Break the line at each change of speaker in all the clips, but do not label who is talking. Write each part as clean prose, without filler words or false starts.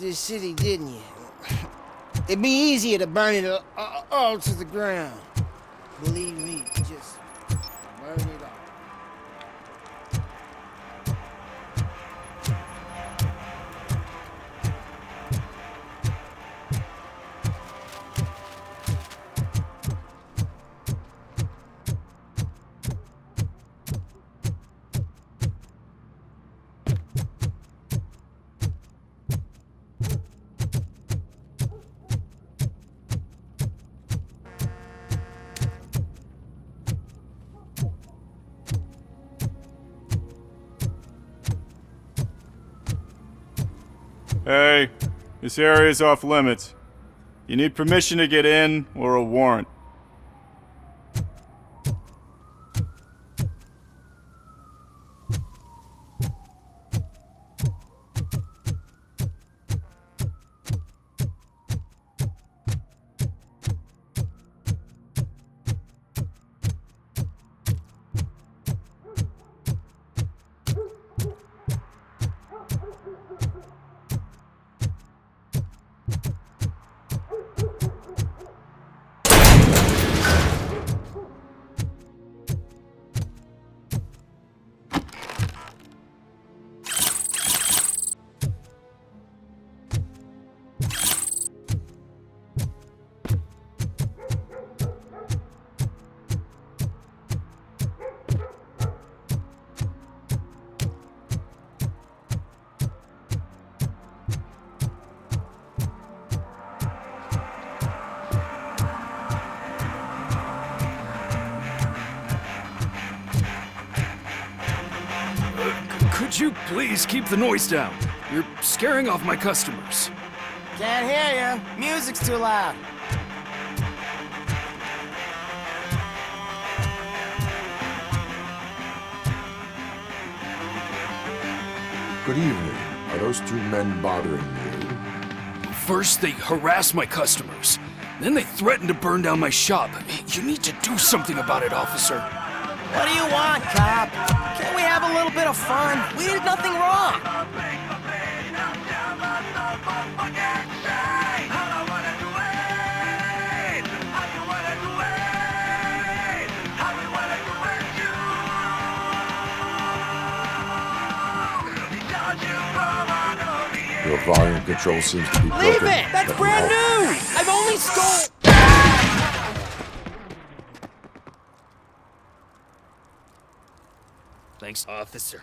this city, didn't you? It'd be easier to burn it all to the ground. Believe me, just burn it all.
Hey, this area's off limits. You need permission to get in or a warrant.
Could you please keep the noise down? You're scaring off my customers.
Can't hear you. Music's too loud.
Good evening. Are those two men bothering you?
First, they harass my customers. Then they threaten to burn down my shop. You need to do something about it, officer.
What do you want, cop? Can't we have a little bit of fun? We did nothing wrong.
Your volume control seems to be broken.
Leave it! That's brand new! I've only stole...
Thanks, officer.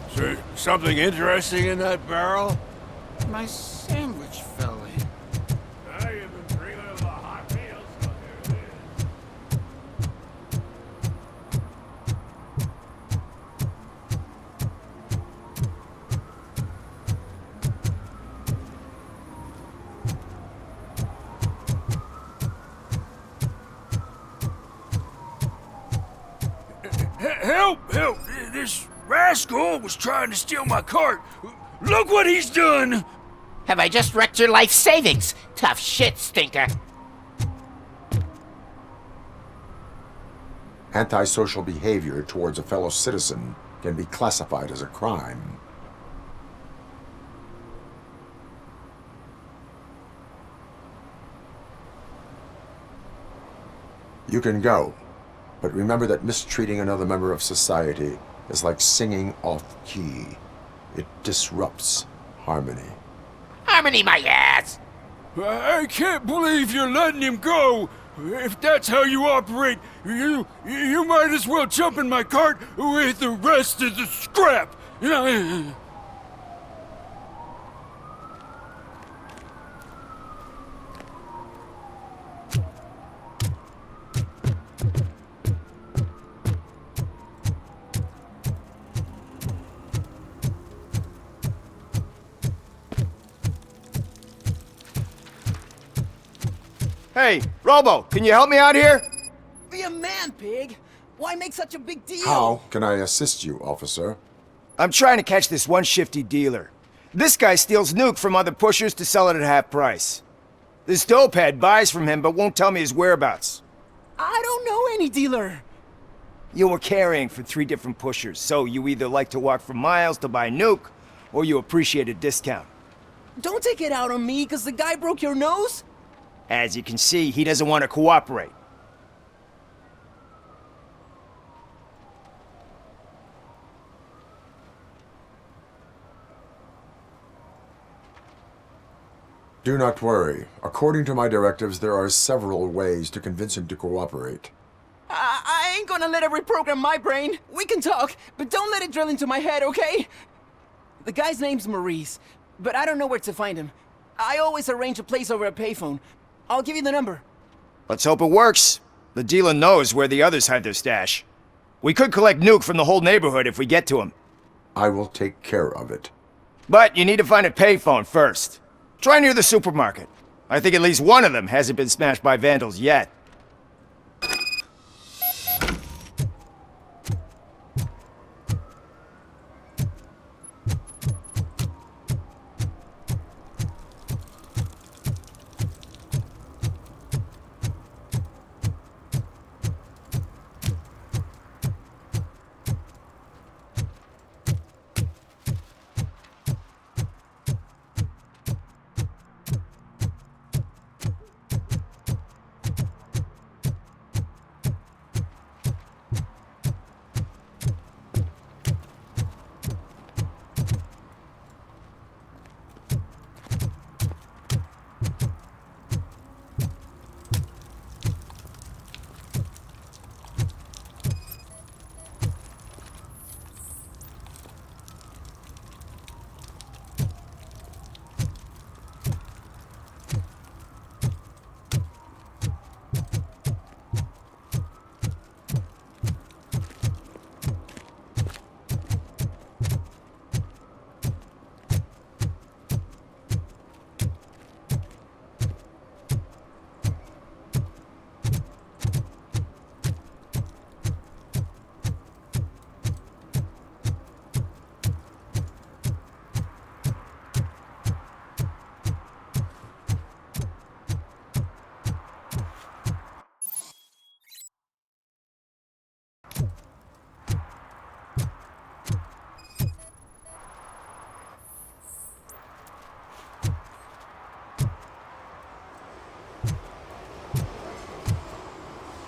Is there something interesting in that barrel?
My sandwich fell in.
You've been dreaming of a hot meal, so here it is. Help! Help! This rascal was trying to steal my cart. Look what he's done!
Have I just wrecked your life savings? Tough shit, stinker.
Antisocial behavior towards a fellow citizen can be classified as a crime. You can go, but remember that mistreating another member of society is like singing off key. It disrupts harmony.
Harmony, my ass!
I can't believe you're letting him go! If that's how you operate, you might as well jump in my cart with the rest of the scrap.
Hey, Robo, can you help me out here?
Be a man, pig. Why make such a big deal?
How can I assist you, officer?
I'm trying to catch this one shifty dealer. This guy steals nuke from other pushers to sell it at half price. This dopehead buys from him but won't tell me his whereabouts.
I don't know any dealer.
You were carrying for 3 different pushers, so you either like to walk for miles to buy nuke, or you appreciate a discount.
Don't take it out on me because the guy broke your nose.
As you can see, he doesn't want to cooperate.
Do not worry. According to my directives, there are several ways to convince him to cooperate.
I ain't gonna let it reprogram my brain. We can talk, but don't let it drill into my head, okay? The guy's name's Maurice, but I don't know where to find him. I always arrange a place over a payphone. I'll give you the number.
Let's hope it works. The dealer knows where the others hide their stash. We could collect nuke from the whole neighborhood if we get to him.
I will take care of it.
But you need to find a payphone first. Try near the supermarket. I think at least one of them hasn't been smashed by vandals yet.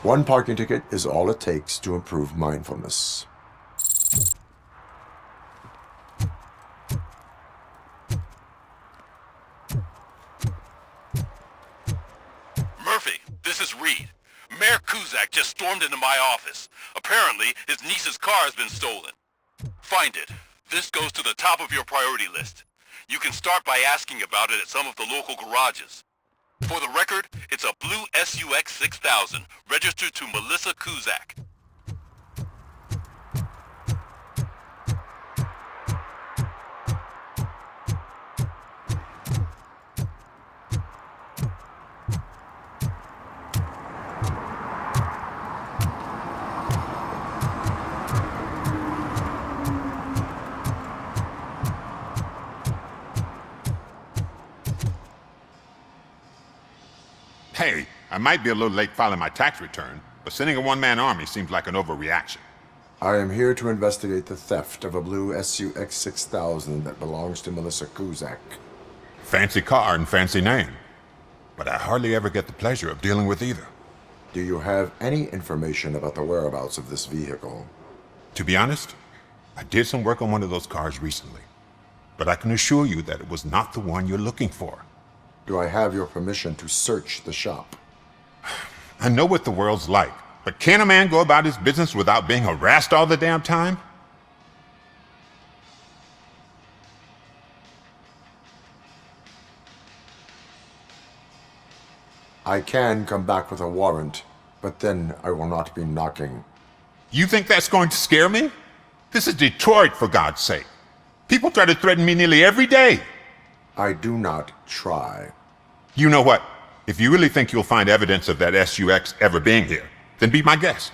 One parking ticket is all it takes to improve mindfulness.
Murphy, this is Reed. Mayor Kuzak just stormed into my office. Apparently, his niece's car has been stolen. Find it. This goes to the top of your priority list. You can start by asking about it at some of the local garages. For the record, it's a blue SUX 6000, registered to Melissa Kuzak.
Hey, I might be a little late filing my tax return, but sending a one-man army seems like an overreaction.
I am here to investigate the theft of a blue SUX 6000 that belongs to Melissa Kuzak.
Fancy car and fancy name. But I hardly ever get the pleasure of dealing with either.
Do you have any information about the whereabouts of this vehicle?
To be honest, I did some work on one of those cars recently. But I can assure you that it was not the one you're looking for.
Do I have your permission to search the shop?
I know what the world's like, but can a man go about his business without being harassed all the damn time?
I can come back with a warrant, but then I will not be knocking.
You think that's going to scare me? This is Detroit, for God's sake. People try to threaten me nearly every day.
I do not try.
You know what? If you really think you'll find evidence of that SUX ever being here, then be my guest.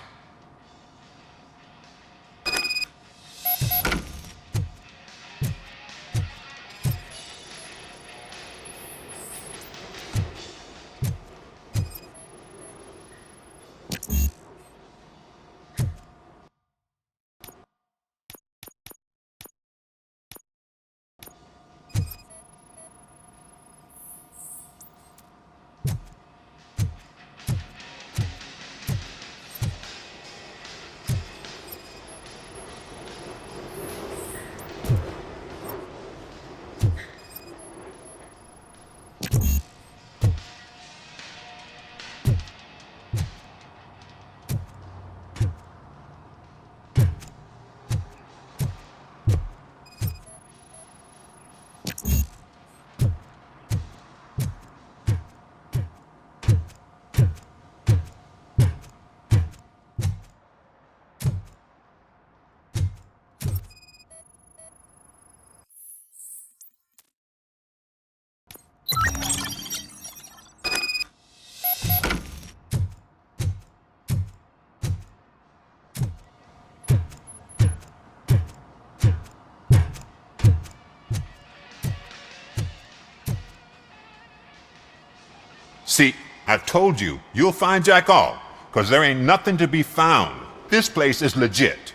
See, I've told you, you'll find Jack all, because there ain't nothing to be found. This place is legit.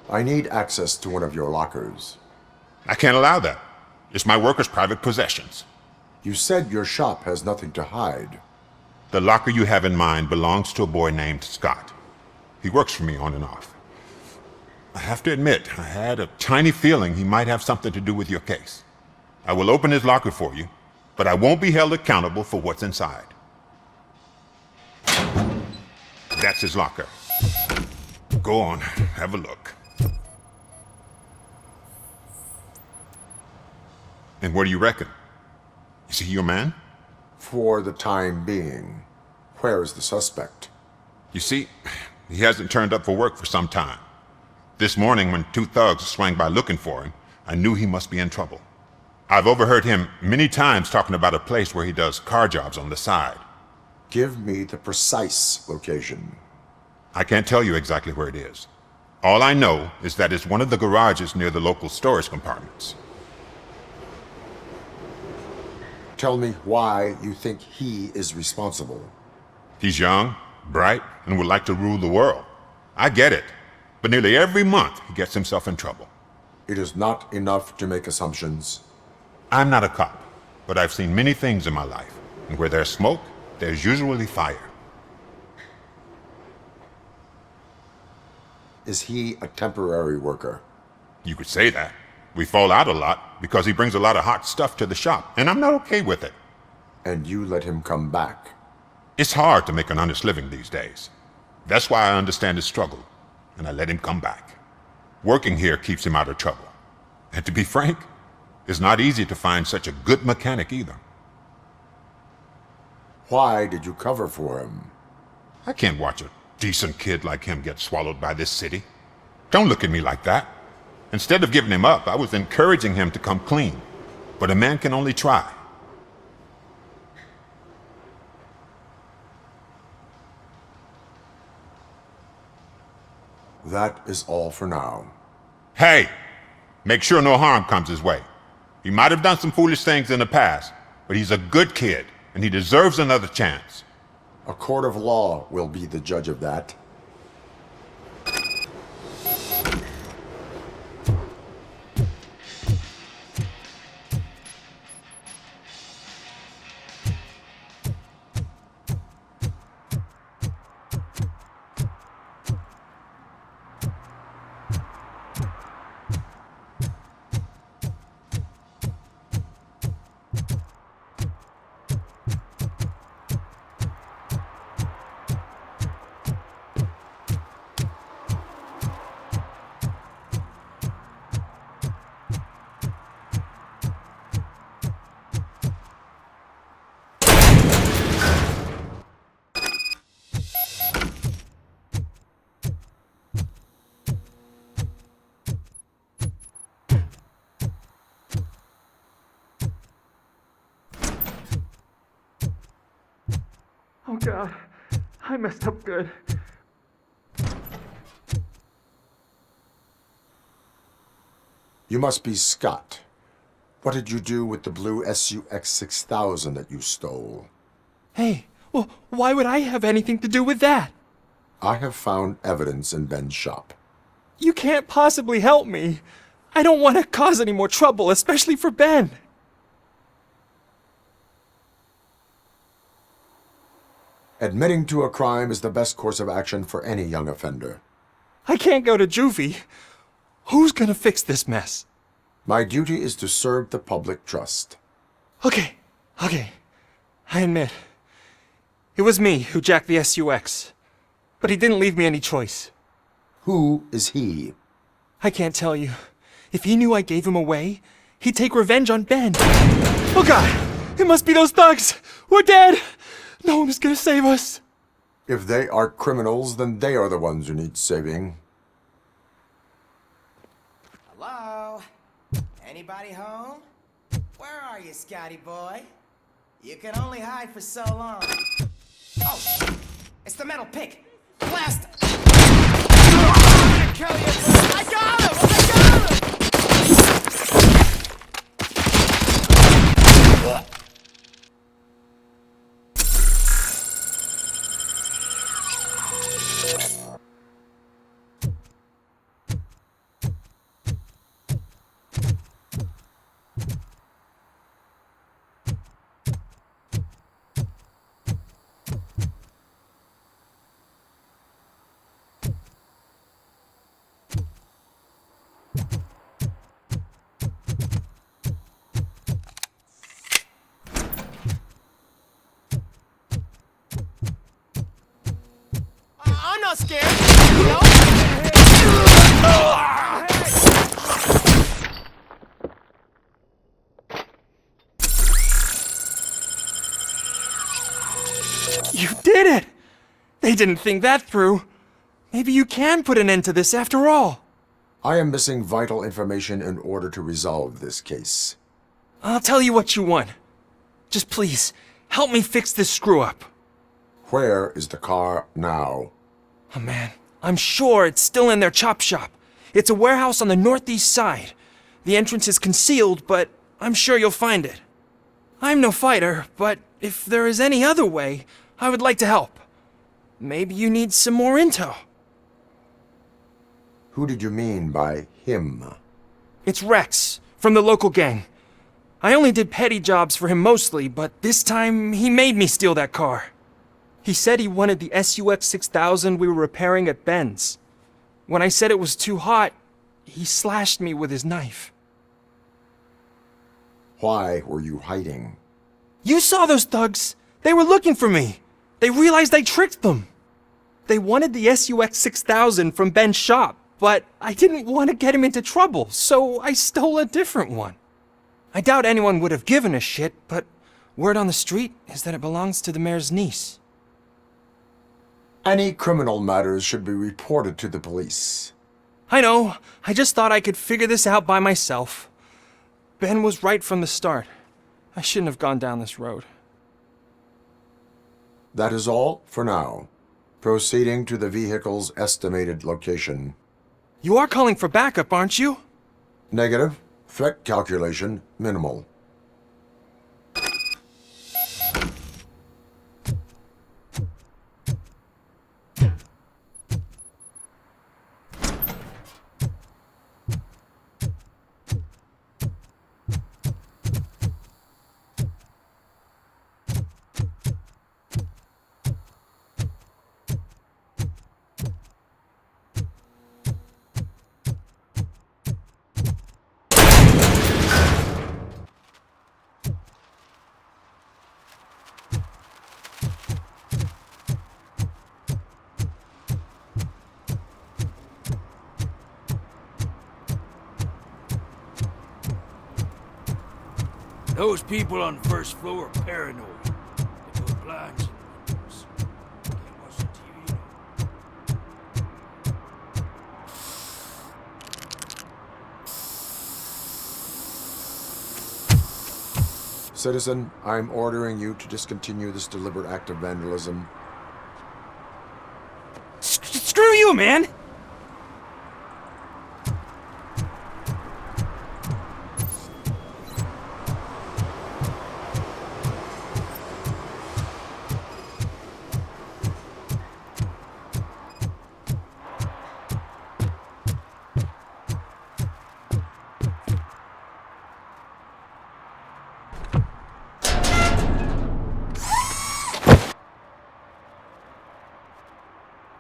I need access to one of your lockers.
I can't allow that. It's my workers' private possessions.
You said your shop has nothing to hide.
The locker you have in mind belongs to a boy named Scott. He works for me on and off. I have to admit, I had a tiny feeling he might have something to do with your case. I will open his locker for you, but I won't be held accountable for what's inside. That's his locker. Go on, have a look. And what do you reckon? Is he your man?
For the time being. Where is the suspect?
You see, he hasn't turned up for work for some time. This morning, when two thugs swang by looking for him, I knew he must be in trouble. I've overheard him many times talking about a place where he does car jobs on the side.
Give me the precise location.
I can't tell you exactly where it is. All I know is that it's one of the garages near the local storage compartments.
Tell me why you think he is responsible.
He's young, bright, and would like to rule the world. I get it. But nearly every month, he gets himself in trouble.
It is not enough to make assumptions.
I'm not a cop, but I've seen many things in my life. And where there's smoke, there's usually fire.
Is he a temporary worker?
You could say that. We fall out a lot because he brings a lot of hot stuff to the shop, and I'm not okay with it.
And you let him come back?
It's hard to make an honest living these days. That's why I understand his struggle, and I let him come back. Working here keeps him out of trouble. And to be frank, it's not easy to find such a good mechanic either.
Why did you cover for him?
I can't watch a decent kid like him get swallowed by this city. Don't look at me like that. Instead of giving him up, I was encouraging him to come clean. But a man can only try.
That is all for now.
Hey! Make sure no harm comes his way. He might have done some foolish things in the past, but he's a good kid, and he deserves another chance.
A court of law will be the judge of that.
Oh God, I messed up good.
You must be Scott. What did you do with the blue SUX 6000 that you stole?
Hey, well, why would I have anything to do with that?
I have found evidence in Ben's shop.
You can't possibly help me. I don't want to cause any more trouble, especially for Ben.
Admitting to a crime is the best course of action for any young offender.
I can't go to juvie. Who's gonna fix this mess?
My duty is to serve the public trust.
Okay. I admit. It was me who jacked the SUX. But he didn't leave me any choice.
Who is he?
I can't tell you. If he knew I gave him away, he'd take revenge on Ben. Oh God! It must be those thugs! We're dead! No one is gonna save us.
If they are criminals, then they are the ones who need saving.
Hello? Anybody home? Where are you, Scotty boy? You can only hide for so long. Oh, it's the metal pick. Blast! I got him! I got him! I'm not scared. No.
You did it! They didn't think that through. Maybe you can put an end to this after all.
I am missing vital information in order to resolve this case.
I'll tell you what you want. Just please, help me fix this screw-up.
Where is the car now?
Oh man, I'm sure it's still in their chop shop. It's a warehouse on the northeast side. The entrance is concealed, but I'm sure you'll find it. I'm no fighter, but if there is any other way, I would like to help. Maybe you need some more intel.
Who did you mean by him?
It's Rex, from the local gang. I only did petty jobs for him mostly, but this time he made me steal that car. He said he wanted the SUX 6000 we were repairing at Ben's. When I said it was too hot, he slashed me with his knife.
Why were you hiding?
You saw those thugs! They were looking for me! They realized I tricked them! They wanted the SUX 6000 from Ben's shop, but I didn't want to get him into trouble, so I stole a different one. I doubt anyone would have given a shit, but word on the street is that it belongs to the mayor's niece.
Any criminal matters should be reported to the police.
I know. I just thought I could figure this out by myself. Ben was right from the start. I shouldn't have gone down this road.
That is all for now. Proceeding to the vehicle's estimated location.
You are calling for backup, aren't you?
Negative. Threat calculation minimal.
Those people on the first floor are paranoid. They put blinds in the windows. Can't watch the TV.
Citizen, I'm ordering you to discontinue this deliberate act of vandalism.
Screw you, man!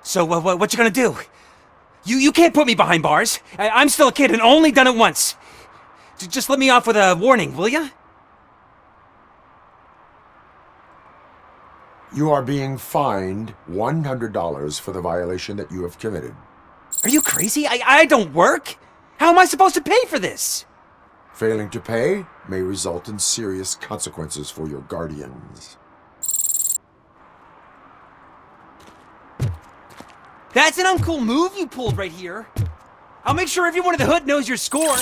So, what you gonna do? You can't put me behind bars. I'm still a kid and only done it once. Just let me off with a warning, will ya?
You are being fined $100 for the violation that you have committed.
Are you crazy? I don't work. How am I supposed to pay for this?
Failing to pay may result in serious consequences for your guardians.
That's an uncool move you pulled right here. I'll make sure everyone in the hood knows your score.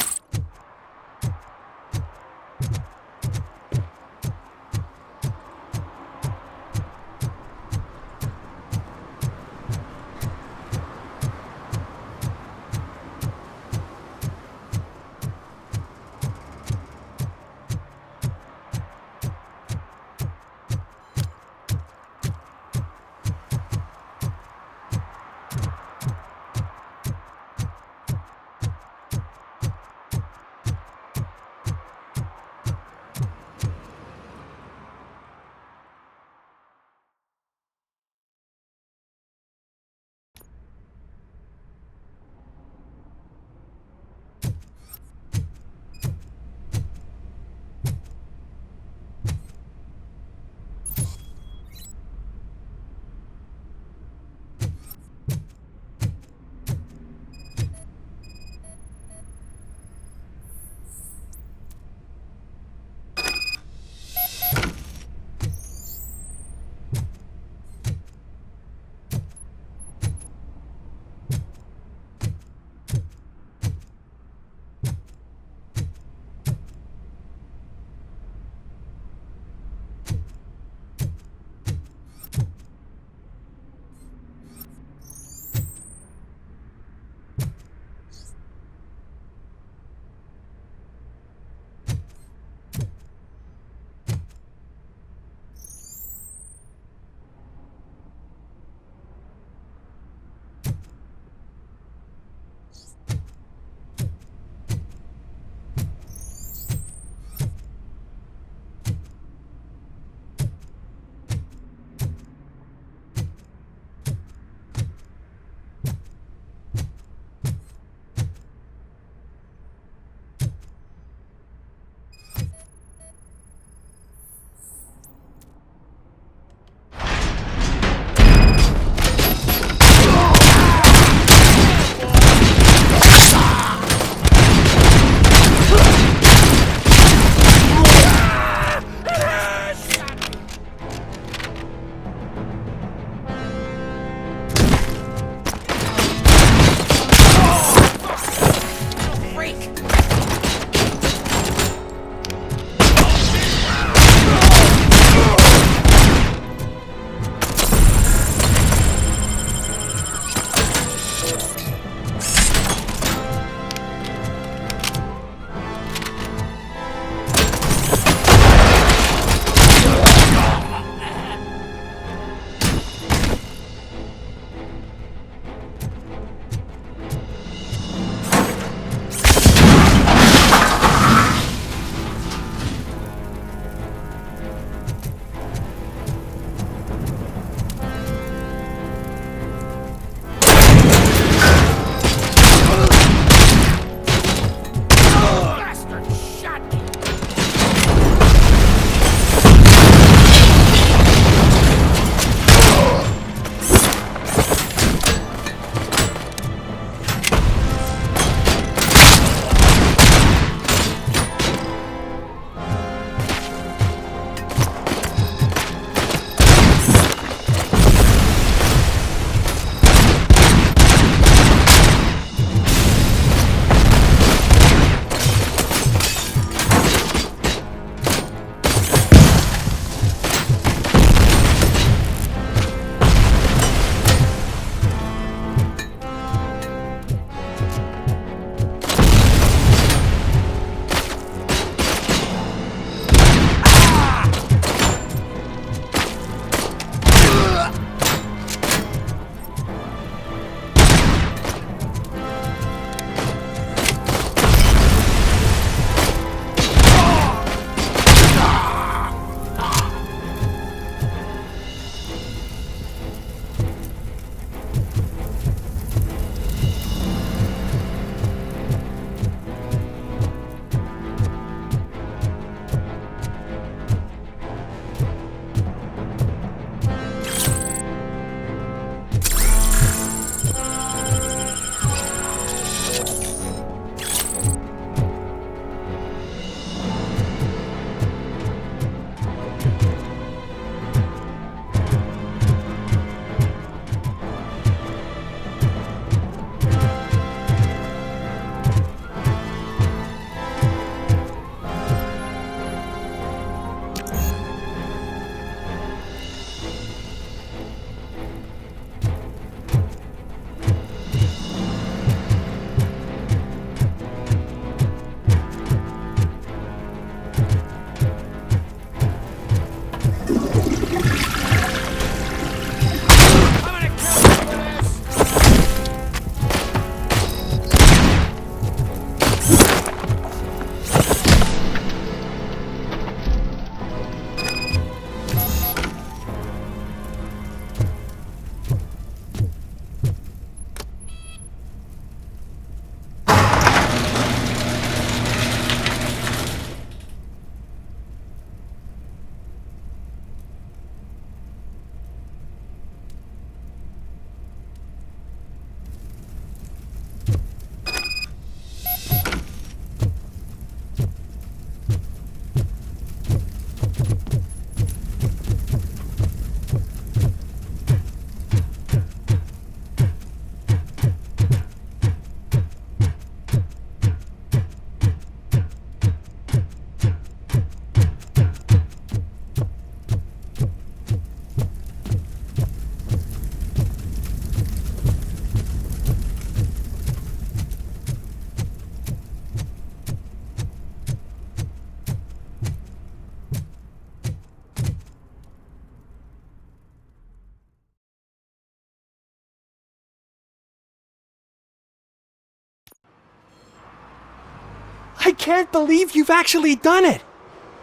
can't believe you've actually done it!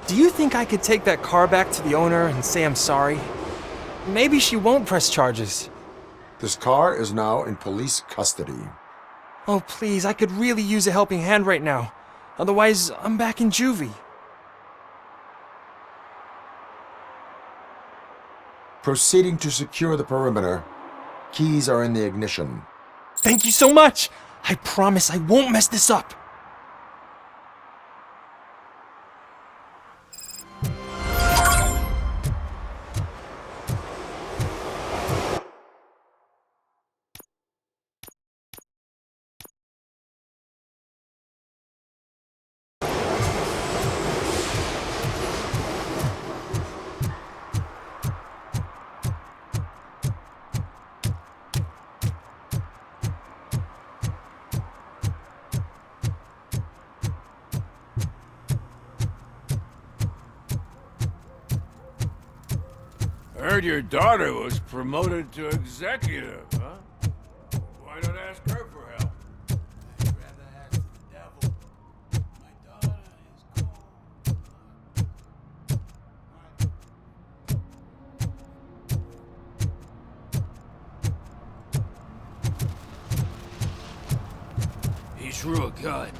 Do you think I could take that car back to the owner and say I'm sorry? Maybe she won't press charges.
This car is now in police custody.
Oh, please, I could really use a helping hand right now. Otherwise, I'm back in juvie.
Proceeding to secure the perimeter. Keys are in the ignition.
Thank you so much! I promise I won't mess this up!
Heard your daughter was promoted to executive, huh? Why not ask her for help? I'd rather ask the devil. My daughter is cold. He threw a gun.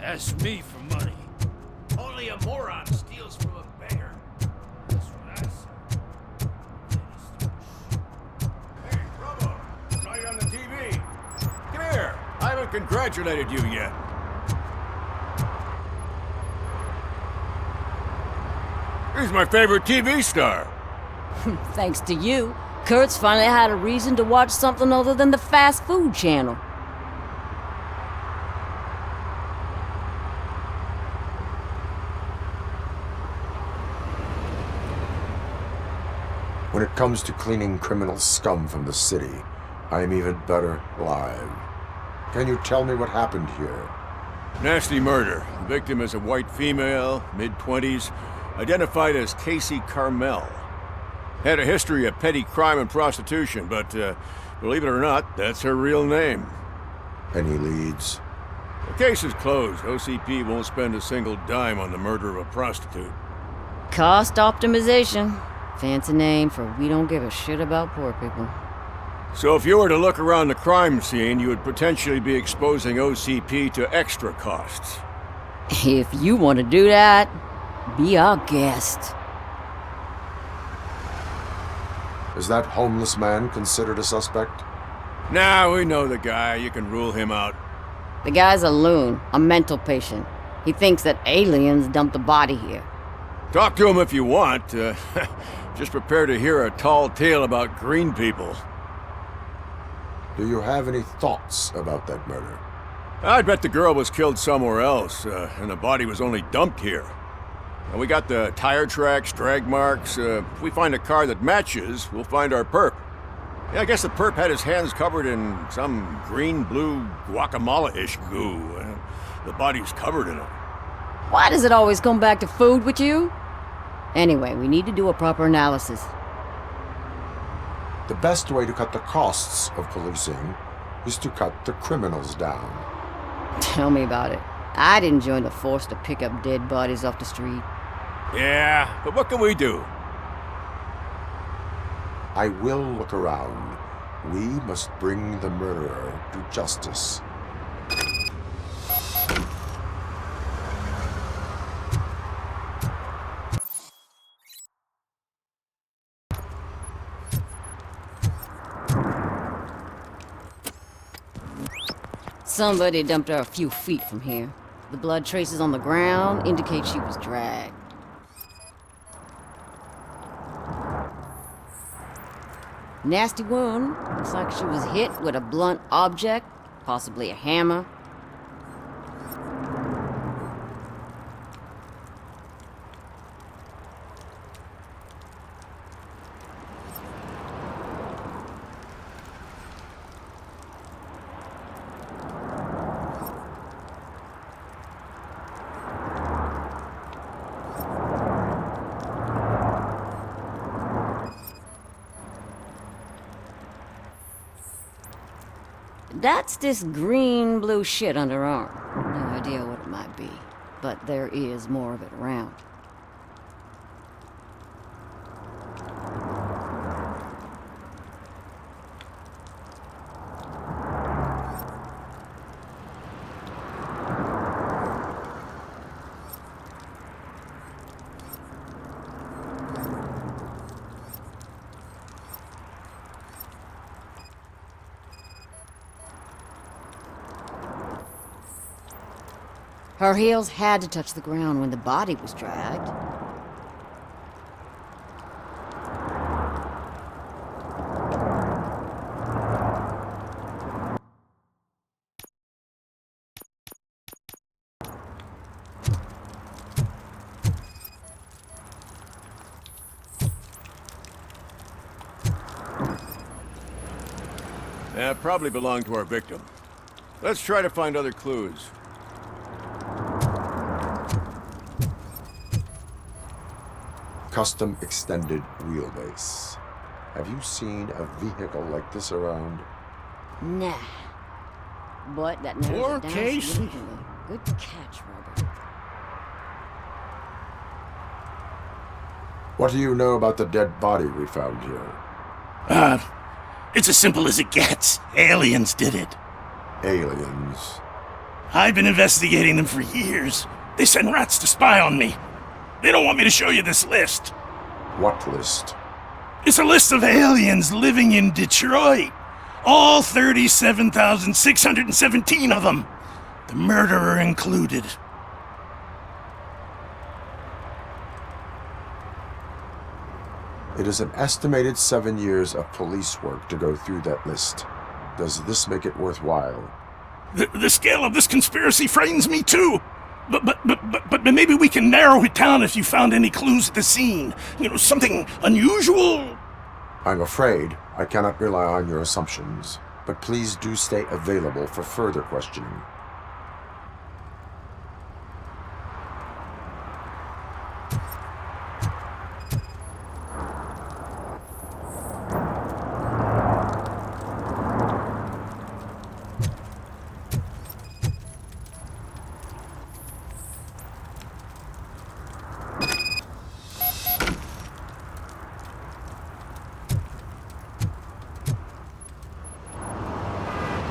Asked me for money. Only a moron steals from a beggar. That's what I said. On the TV. Come here. I haven't congratulated you yet. He's my favorite TV star.
Thanks to you, Kurt's finally had a reason to watch something other than the fast food channel.
When it comes to cleaning criminal scum from the city, I am even better live. Can you tell me what happened here?
Nasty murder. The victim is a white female, mid-20s, identified as Casey Carmel. Had a history of petty crime and prostitution, but believe it or not, that's her real name.
Any leads?
The case is closed. OCP won't spend a single dime on the murder of a prostitute.
Cost optimization. Fancy name for we don't give a shit about poor people.
So if you were to look around the crime scene, you would potentially be exposing OCP to extra costs.
If you want to do that, be our guest.
Is that homeless man considered a suspect?
Nah, we know the guy. You can rule him out.
The guy's a loon, a mental patient. He thinks that aliens dumped the body here.
Talk to him if you want. Just prepare to hear a tall tale about green people.
Do you have any thoughts about that murder?
I'd bet the girl was killed somewhere else, and the body was only dumped here. And we got the tire tracks, drag marks. If we find a car that matches, we'll find our perp. Yeah, I guess the perp had his hands covered in some green-blue guacamole-ish goo. The body's covered in it.
Why does it always come back to food with you? Anyway, we need to do a proper analysis.
The best way to cut the costs of policing is to cut the criminals down.
Tell me about it. I didn't join the force to pick up dead bodies off the street.
Yeah, but what can we do?
I will look around. We must bring the murderer to justice.
Somebody dumped her a few feet from here. The blood traces on the ground indicate she was dragged. Nasty wound. Looks like she was hit with a blunt object, possibly a hammer. That's this green-blue shit under her arm. No idea what it might be. but there is more of it around. Her heels had to touch the ground when the body was dragged.
That probably belonged to our victim. Let's try to find other clues.
Custom extended wheelbase. Have you seen a vehicle like this around?
Nah. But that narrows
Poor
it down
Casey.
significantly. Good catch, Robert.
What do you know about the dead body we found here?
It's as simple as it gets. Aliens did it.
Aliens.
I've been investigating them for years. They send rats to spy on me. They don't want me to show you this list.
What list?
It's a list of aliens living in Detroit. All 37,617 of them. The murderer included.
It is an estimated 7 years of police work to go through that list. Does this make it worthwhile?
The scale of this conspiracy frightens me too. But maybe we can narrow it down if you found any clues at the scene. You know, something unusual.
I'm afraid I cannot rely on your assumptions, but please do stay available for further questioning.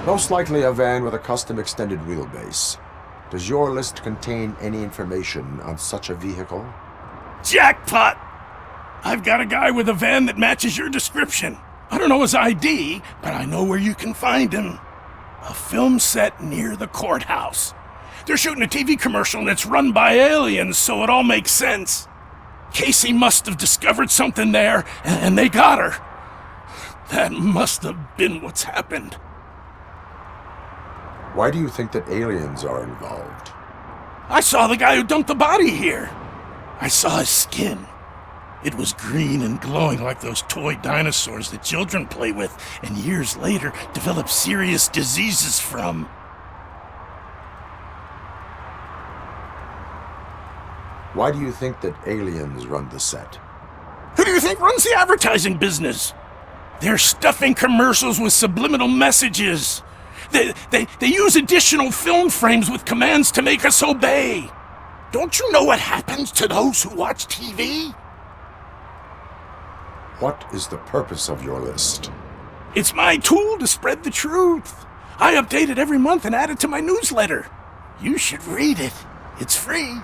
Most likely a van with a custom extended wheelbase. Does your list contain any information on such a vehicle?
Jackpot! I've got a guy with a van that matches your description. I don't know his ID, but I know where you can find him. A film set near the courthouse. They're shooting a TV commercial and it's run by aliens, so it all makes sense. Casey must have discovered something there, and they got her. That must have been what's happened.
Why do you think that aliens are involved?
I saw the guy who dumped the body here. I saw his skin. It was green and glowing like those toy dinosaurs that children play with and years later develop serious diseases from.
Why do you think that aliens run the set?
Who do you think runs the advertising business? They're stuffing commercials with subliminal messages. They use additional film frames with commands to make us obey. Don't you know what happens to those who watch TV?
What is the purpose of your list?
It's my tool to spread the truth. I update it every month and add it to my newsletter. You should read it. It's free.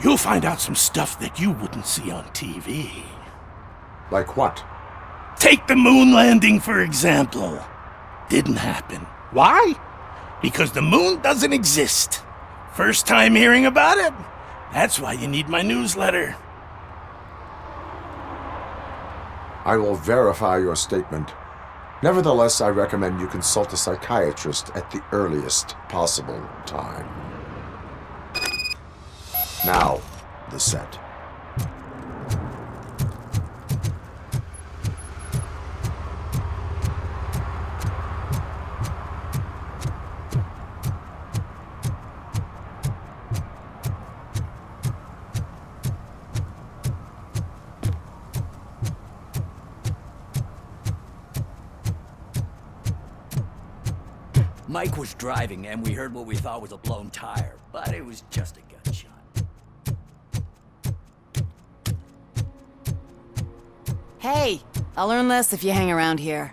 You'll find out some stuff that you wouldn't see on TV.
Like what?
Take the moon landing, for example. Didn't happen. Why? Because the moon doesn't exist. First time hearing about it? That's why you need my newsletter.
I will verify your statement. Nevertheless, I recommend you consult a psychiatrist at the earliest possible time. Now, the set.
Mike was driving and we heard what we thought was a blown tire, but it was just a gut shot.
Hey, I'll learn less if you hang around here.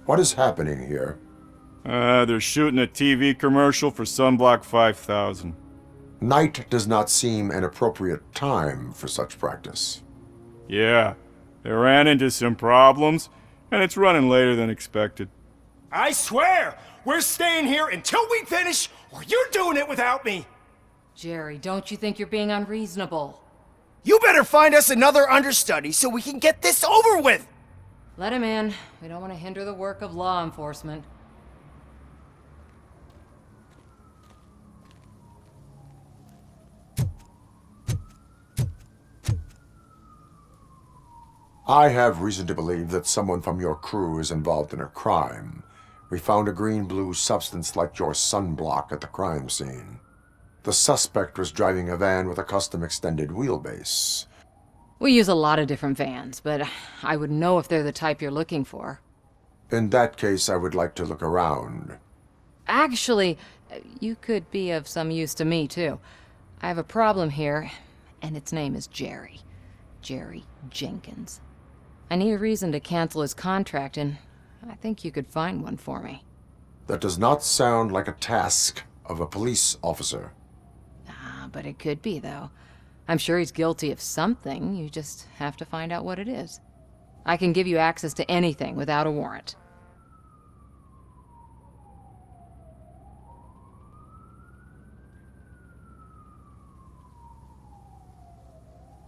What is happening here?
They're shooting a TV commercial for Sunblock 5000.
Night does not seem an appropriate time for such practice.
Yeah, they ran into some problems, and it's running later than expected.
I swear, we're staying here until we finish, or you're doing it without me.
Jerry, don't you think you're being unreasonable?
You better find us another understudy so we can get this over with.
Let him in. We don't want to hinder the work of law enforcement.
I have reason to believe that someone from your crew is involved in a crime. We found a green-blue substance like your sunblock at the crime scene. The suspect was driving a van with a custom extended wheelbase.
We use a lot of different vans, but I would know if they're the type you're looking for.
In that case, I would like to look around.
Actually, you could be of some use to me, too. I have a problem here, and its name is Jerry. Jerry Jenkins. I need a reason to cancel his contract, and I think you could find one for me.
That does not sound like a task of a police officer.
But it could be, though. I'm sure he's guilty of something. You just have to find out what it is. I can give you access to anything without a warrant.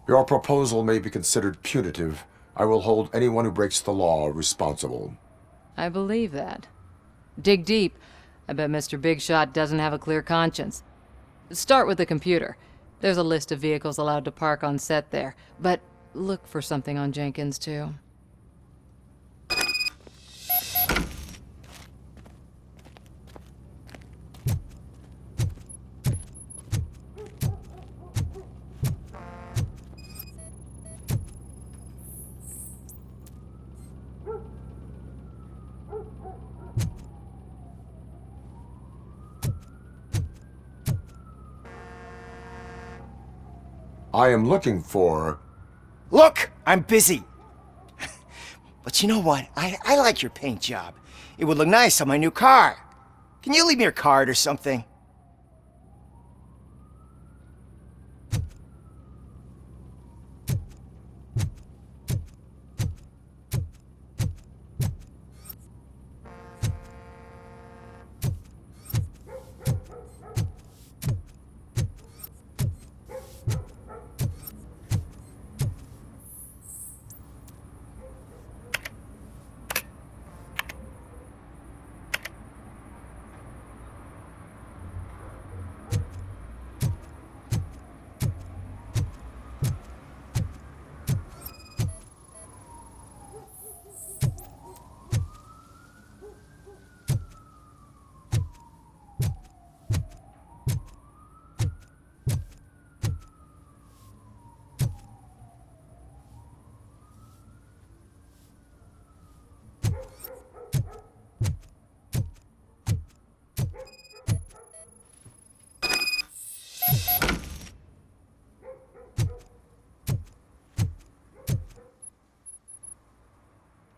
Your proposal may be considered punitive. I will hold anyone who breaks the law responsible.
I believe that. Dig deep. I bet Mr. Big Shot doesn't have a clear conscience. Start with the computer. There's a list of vehicles allowed to park on set there, but look for something on Jenkins, too.
I am looking for...
Look, I'm busy. But you know what? I like your paint job. It would look nice on my new car. Can you leave me your card or something?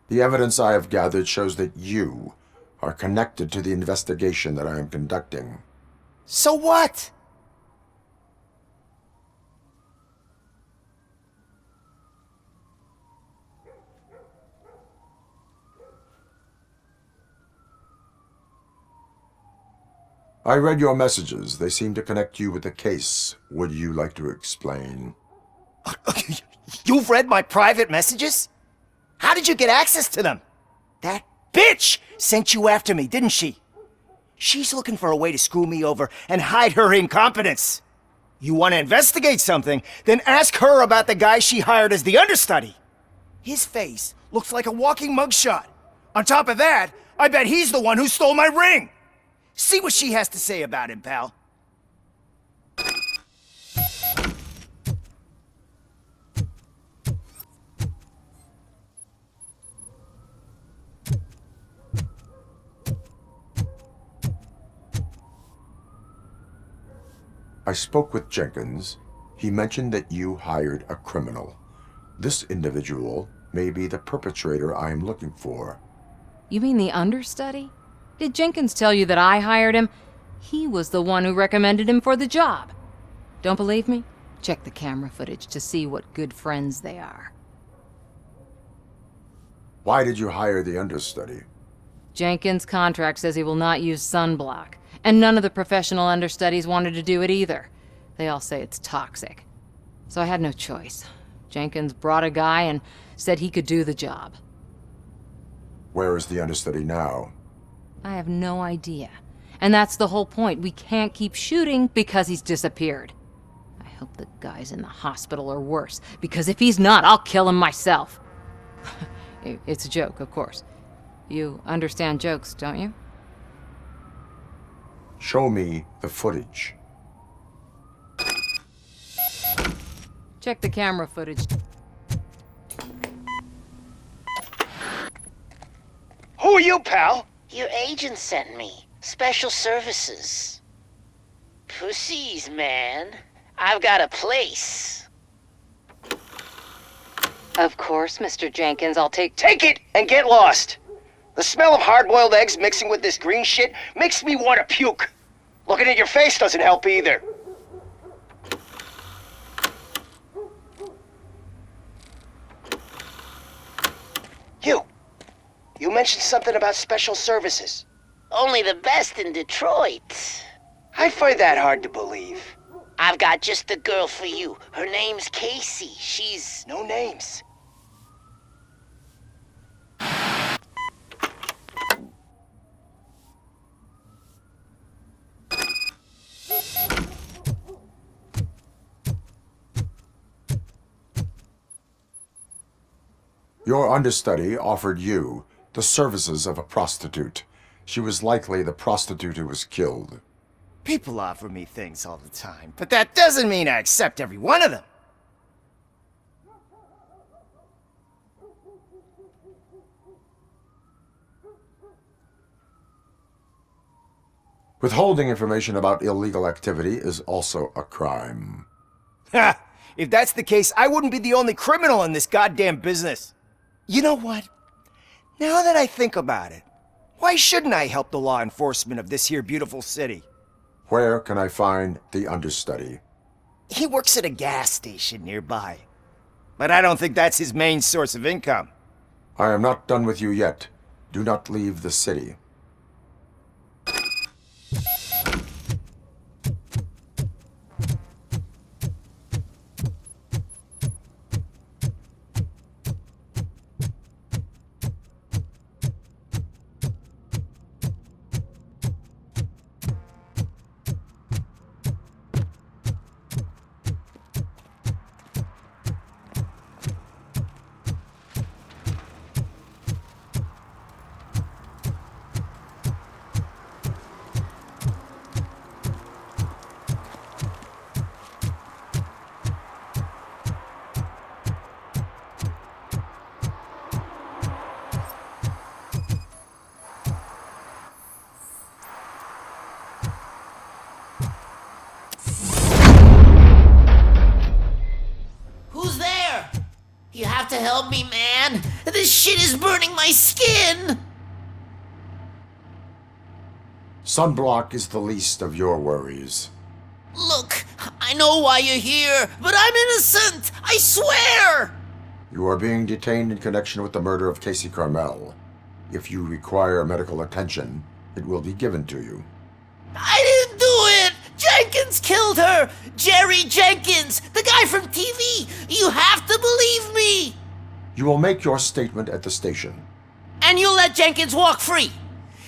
The evidence I have gathered shows that you are connected to the investigation that I am conducting.
So what?
I read your messages. They seem to connect you with the case. Would you like to explain?
You've read my private messages? How did you get access to them? That bitch sent you after me, didn't she? She's looking for a way to screw me over and hide her incompetence. You want to investigate something, then ask her about the guy she hired as the understudy. His face looks like a walking mugshot. On top of that, I bet he's the one who stole my ring. See what she has to say about him, pal.
I spoke with Jenkins. He mentioned that you hired a criminal. This individual may be the perpetrator I am looking for.
You mean the understudy? Did Jenkins tell you that I hired him? He was the one who recommended him for the job. Don't believe me? Check the camera footage to see what good friends they are.
Why did you hire the understudy?
Jenkins' contract says he will not use sunblock, and none of the professional understudies wanted to do it either. They all say it's toxic. So I had no choice. Jenkins brought a guy and said he could do the job.
Where is the understudy now?
I have no idea. And that's the whole point. We can't keep shooting because he's disappeared. I hope the guy's in the hospital or worse, because if he's not, I'll kill him myself. It's a joke, of course. You understand jokes, don't you?
Show me the footage.
Check the camera footage.
Who are you, pal?
Your agent sent me. Special services. Pussies, man. I've got a place.
Of course, Mr. Jenkins, I'll take
Take it and get lost. The smell of hard-boiled eggs mixing with this green shit makes me want to puke. Looking at your face doesn't help either. You mentioned something about special services.
Only the best in Detroit.
I find that hard to believe.
I've got just the girl for you. Her name's Casey. She's...
No names.
Your understudy offered you the services of a prostitute. She was likely the prostitute who was killed.
People offer me things all the time, but that doesn't mean I accept every one of them.
Withholding information about illegal activity is also a crime.
Ha! If that's the case, I wouldn't be the only criminal in this goddamn business. You know what? Now that I think about it, why shouldn't I help the law enforcement of this here beautiful city?
Where can I find the understudy?
He works at a gas station nearby. But I don't think that's his main source of income.
I am not done with you yet. Do not leave the city.
You have to help me, man. This shit is burning my skin.
Sunblock is the least of your worries.
Look, I know why you're here, but I'm innocent. I swear.
You are being detained in connection with the murder of Casey Carmel. If you require medical attention, it will be given to you.
I didn't do it! Jenkins killed her! Jerry Jenkins, the guy from TV! You have to believe me!
You will make your statement at the station.
And you'll let Jenkins walk free!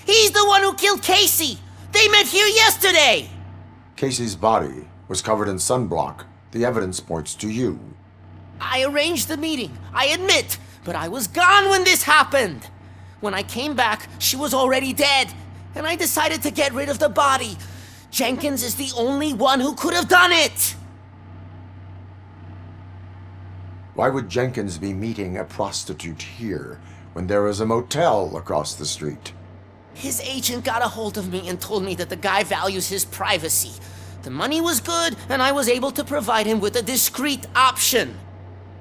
He's the one who killed Casey! They met here yesterday!
Casey's body was covered in sunblock. The evidence points to you.
I arranged the meeting, I admit, but I was gone when this happened. When I came back, she was already dead. and I decided to get rid of the body. Jenkins is the only one who could have done it!
Why would Jenkins be meeting a prostitute here when there is a motel across the street?
His agent got a hold of me and told me that the guy values his privacy. The money was good, and I was able to provide him with a discreet option.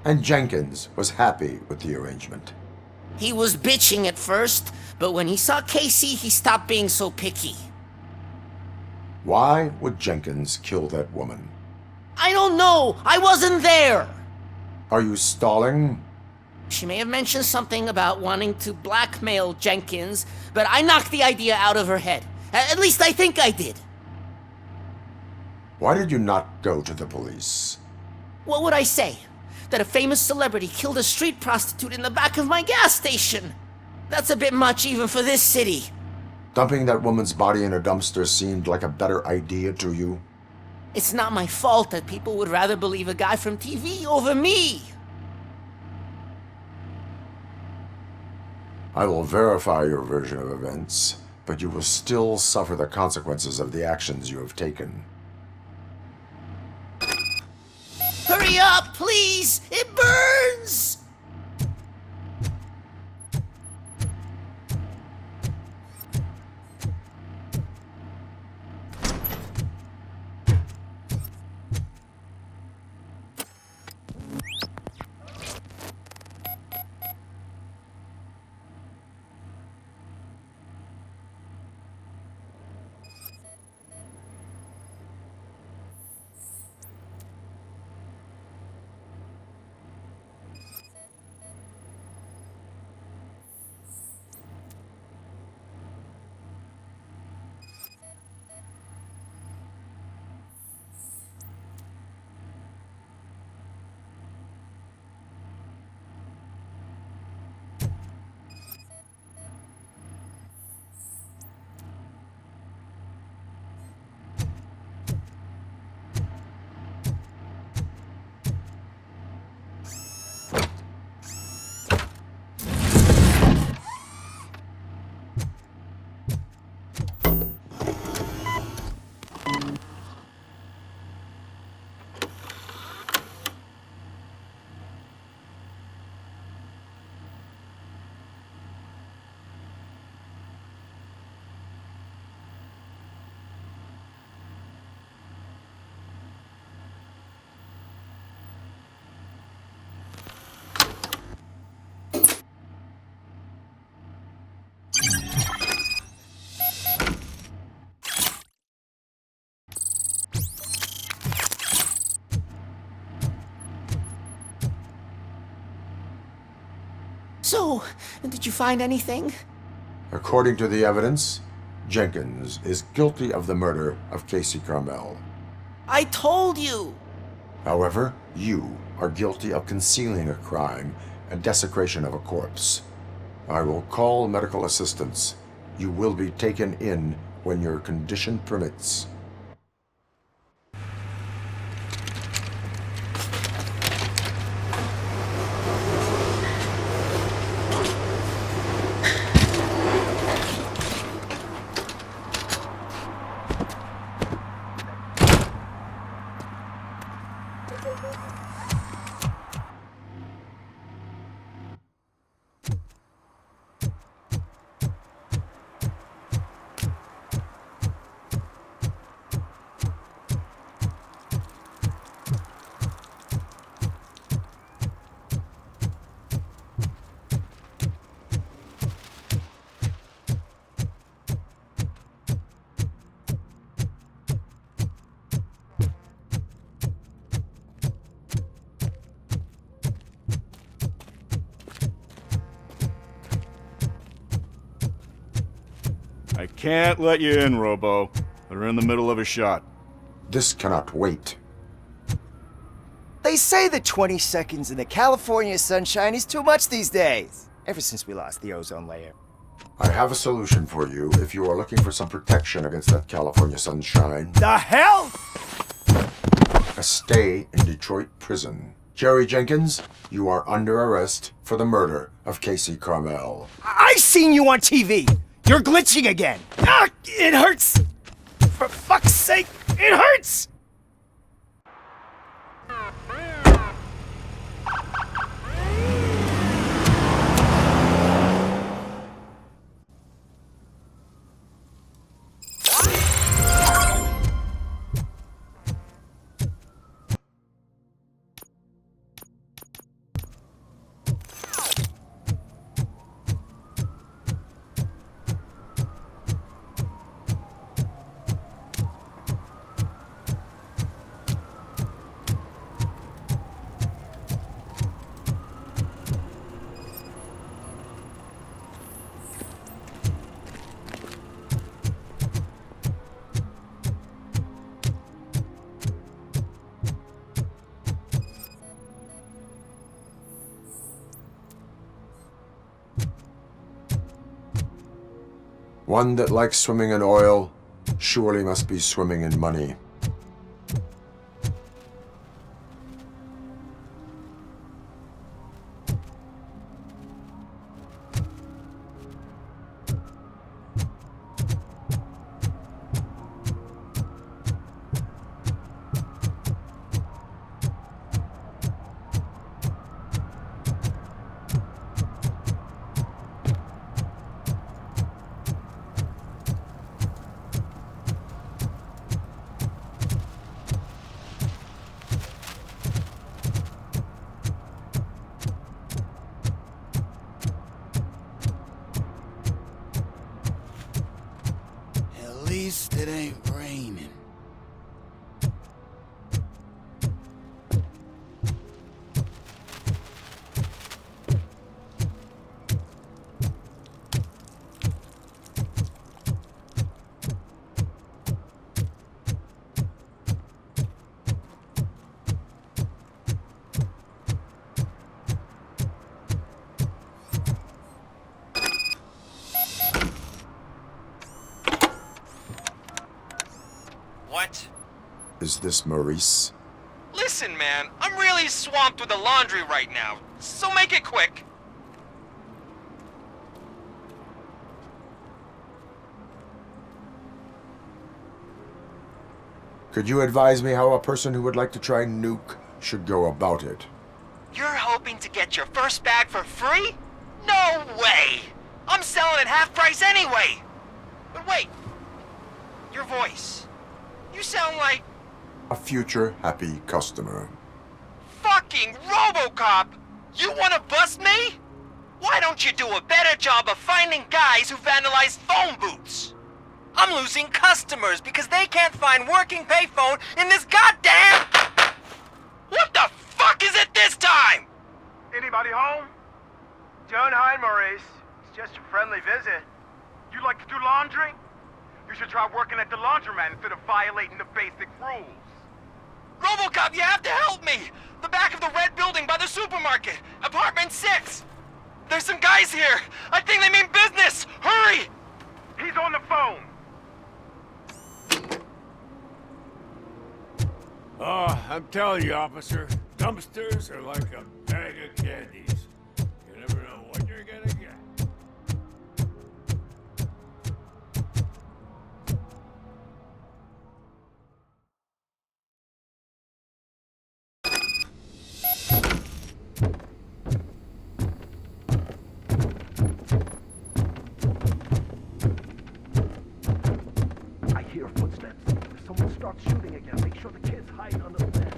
And Jenkins was happy with the arrangement.
He was bitching at first, but when he saw Casey, he stopped being so picky.
Why would Jenkins kill that woman?
I don't know! I wasn't there!
Are you stalling?
She may have mentioned something about wanting to blackmail Jenkins, but I knocked the idea out of her head. At least I think I did.
Why did you not go to the police?
What would I say? That a famous celebrity killed a street prostitute in the back of my gas station? That's a bit much even for this city.
Dumping that woman's body in a dumpster seemed like a better idea to you?
It's not my fault that people would rather believe a guy from TV over me.
I will verify your version of events, but you will still suffer the consequences of the actions you have taken.
Hurry up, please! It burns! So, did you find anything?
According to the evidence, Jenkins is guilty of the murder of Casey Carmel.
I told you!
However, you are guilty of concealing a crime and desecration of a corpse. I will call medical assistance. You will be taken in when your condition permits.
I can't let you in, Robo. We're in the middle of a shot.
This cannot wait.
They say that 20 seconds in the California sunshine is too much these days. Ever since we lost the ozone layer.
I have a solution for you if you are looking for some protection against that California sunshine.
The hell?
A stay in Detroit prison. Jerry Jenkins, you are under arrest for the murder of Casey Carmel.
I seen you on TV. You're glitching again.
Ah, it hurts! For fuck's sake, it hurts!
One that likes swimming in oil surely must be swimming in money.
At least it ain't raining.
What?
Is this Maurice?
Listen, man, I'm really swamped with the laundry right now, so make it quick.
Could you advise me how a person who would like to try Nuke should go about it?
You're hoping to get your first bag for free? No way! I'm selling at half price anyway! But wait, your voice. You sound like
A future happy customer.
fucking Robocop! You wanna bust me? Why don't you do a better job of finding guys who vandalize phone booths? I'm losing customers because they can't find working payphone in this goddamn... What the fuck is it this time?
Anybody home? Don't hide, Maurice. It's just a friendly visit. You like to do laundry? You should try working at the laundromat instead of violating the basic rules.
Robocop, you have to help me! The back of the red building by the supermarket, apartment 6. There's some guys here. I think they mean business. Hurry!
He's on the phone.
Oh, I'm telling you, officer, dumpsters are like a bag of candies. You never know what you're gonna get.
I hear footsteps. If someone starts shooting again, make sure the kids hide under the bed.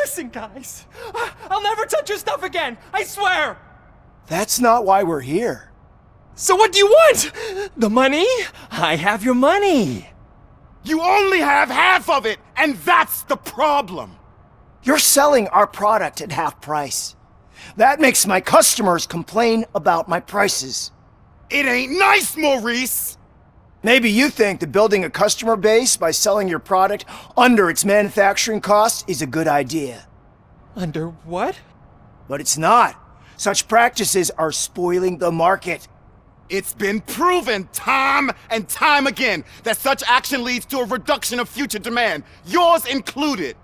Listen, guys. I'll never touch your stuff again. I swear.
That's not why we're here.
So what do you want? The money? I have your money.
You only have half of it, and that's the problem.
You're selling our product at half price. That makes my customers complain about my prices.
It ain't nice, Maurice!
Maybe you think that building a customer base by selling your product under its manufacturing cost is a good idea.
Under what?
But it's not. Such practices are spoiling the market.
It's been proven time and time again that such action leads to a reduction of future demand, yours included.